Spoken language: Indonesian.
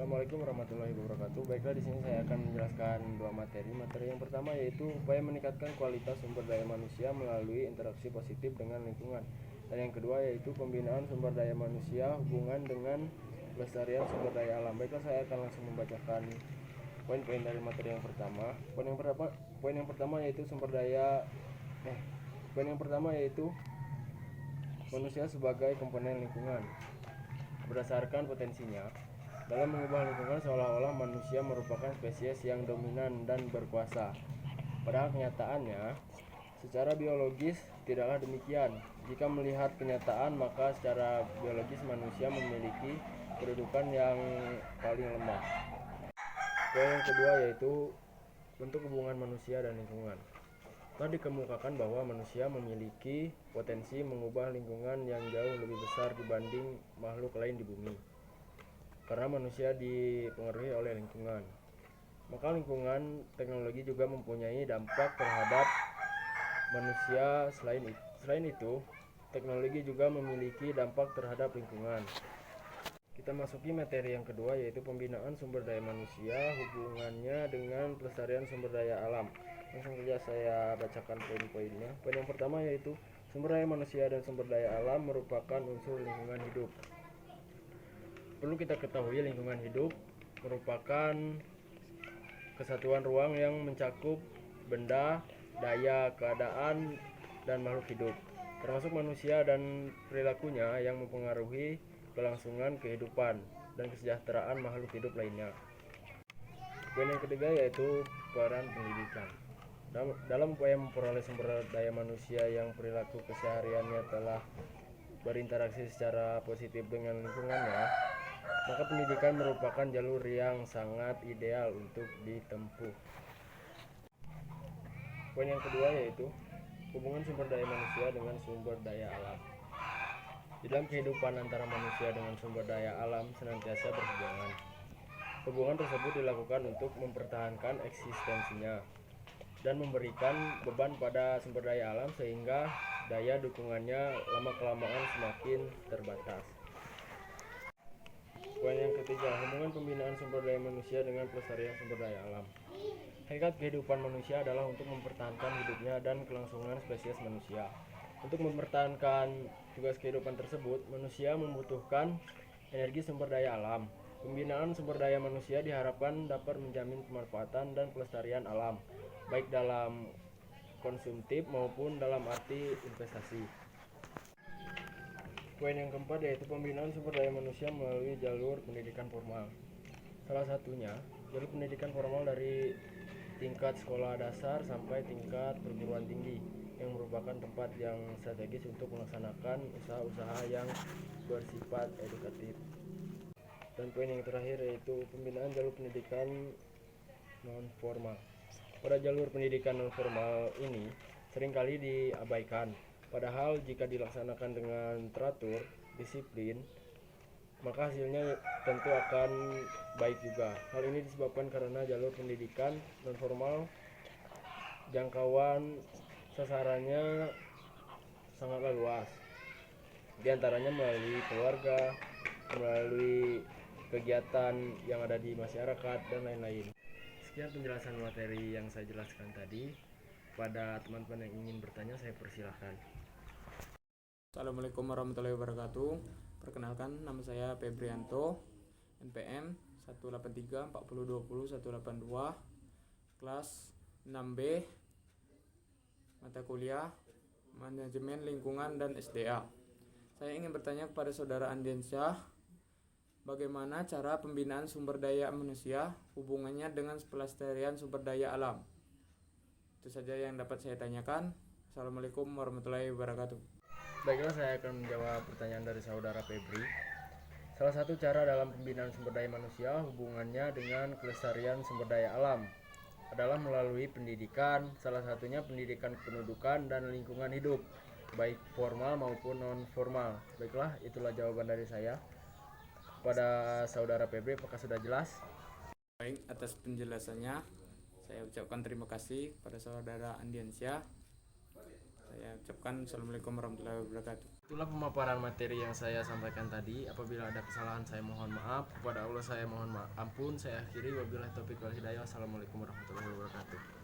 Assalamualaikum warahmatullahi wabarakatuh. Baiklah, di sini saya akan menjelaskan dua materi. Materi yang pertama yaitu upaya meningkatkan kualitas sumber daya manusia melalui interaksi positif dengan lingkungan. Dan yang kedua yaitu pembinaan sumber daya manusia hubungan dengan pelestarian sumber daya alam. Baiklah, saya akan langsung membacakan poin-poin dari materi yang pertama. Poin yang pertama yaitu poin yang pertama yaitu manusia sebagai komponen lingkungan. Berdasarkan potensinya, dalam mengubah lingkungan seolah-olah manusia merupakan spesies yang dominan dan berkuasa. Padahal kenyataannya, secara biologis tidaklah demikian. Jika melihat kenyataan, maka secara biologis manusia memiliki kedudukan yang paling lemah. Poin yang kedua yaitu bentuk hubungan manusia dan lingkungan. Telah dikemukakan bahwa manusia memiliki potensi mengubah lingkungan yang jauh lebih besar dibanding makhluk lain di bumi. Karena manusia dipengaruhi oleh lingkungan, maka lingkungan teknologi juga mempunyai dampak terhadap manusia. Selain itu, teknologi juga memiliki dampak terhadap lingkungan. Kita masuki materi yang kedua yaitu pembinaan sumber daya manusia hubungannya dengan pelestarian sumber daya alam. Langsung saja saya bacakan poin-poinnya. Poin yang pertama yaitu sumber daya manusia dan sumber daya alam merupakan unsur lingkungan hidup. Perlu kita ketahui, lingkungan hidup merupakan kesatuan ruang yang mencakup benda, daya, keadaan, dan makhluk hidup, termasuk manusia dan perilakunya yang mempengaruhi kelangsungan kehidupan dan kesejahteraan makhluk hidup lainnya. Poin yang ketiga yaitu peran pendidikan. Dalam upaya memperoleh sumber daya manusia yang perilaku kesehariannya telah berinteraksi secara positif dengan lingkungannya, maka pendidikan merupakan jalur yang sangat ideal untuk ditempuh. Poin yang kedua yaitu hubungan sumber daya manusia dengan sumber daya alam. Di dalam kehidupan antara manusia dengan sumber daya alam senantiasa berhubungan. Hubungan tersebut dilakukan untuk mempertahankan eksistensinya dan memberikan beban pada sumber daya alam sehingga daya dukungannya lama-kelamaan semakin terbatas. Poin yang ketiga, hubungan pembinaan sumber daya manusia dengan pelestarian sumber daya alam. Hakikat kehidupan manusia adalah untuk mempertahankan hidupnya dan kelangsungan spesies manusia. Untuk mempertahankan tugas kehidupan tersebut, manusia membutuhkan energi sumber daya alam. Pembinaan sumber daya manusia diharapkan dapat menjamin pemanfaatan dan pelestarian alam, baik dalam konsumtif maupun dalam arti investasi. Poin yang keempat yaitu pembinaan sumber daya manusia melalui jalur pendidikan formal. Salah satunya jalur pendidikan formal dari tingkat sekolah dasar sampai tingkat perguruan tinggi, yang merupakan tempat yang strategis untuk melaksanakan usaha-usaha yang bersifat edukatif. Dan poin yang terakhir yaitu pembinaan jalur pendidikan non formal. Pada jalur pendidikan non formal ini seringkali diabaikan. Padahal jika dilaksanakan dengan teratur, disiplin, maka hasilnya tentu akan baik juga. Hal ini disebabkan karena jalur pendidikan non formal jangkauan sasarannya sangatlah luas. Di antaranya melalui keluarga, melalui kegiatan yang ada di masyarakat, dan lain-lain. Sekian penjelasan materi yang saya jelaskan tadi. Pada teman-teman yang ingin bertanya, saya persilahkan. Assalamualaikum warahmatullahi wabarakatuh. Perkenalkan, nama saya Febrianto, NPM 1834020 182, kelas 6B, mata kuliah Manajemen Lingkungan dan SDA. Saya ingin bertanya kepada Saudara Andiansyah, bagaimana cara pembinaan sumber daya manusia hubungannya dengan pelestarian sumber daya alam? Itu saja yang dapat saya tanyakan. Assalamualaikum warahmatullahi wabarakatuh. Baiklah, saya akan menjawab pertanyaan dari saudara Febri. Salah satu cara dalam pembinaan sumber daya manusia hubungannya dengan kelestarian sumber daya alam adalah melalui pendidikan, salah satunya pendidikan kependudukan dan lingkungan hidup, baik formal maupun non formal. Baiklah, itulah jawaban dari saya. Pada saudara Febri, apakah sudah jelas? Baik, atas penjelasannya saya ucapkan terima kasih pada Saudara Andiansyah. Saya ucapkan Assalamualaikum warahmatullahi wabarakatuh. Itulah pemaparan materi yang saya sampaikan tadi. Apabila ada kesalahan saya mohon maaf. Kepada Allah saya mohon ampun. Saya akhiri wabillahi taufiq wal hidayah. Wassalamualaikum warahmatullahi wabarakatuh.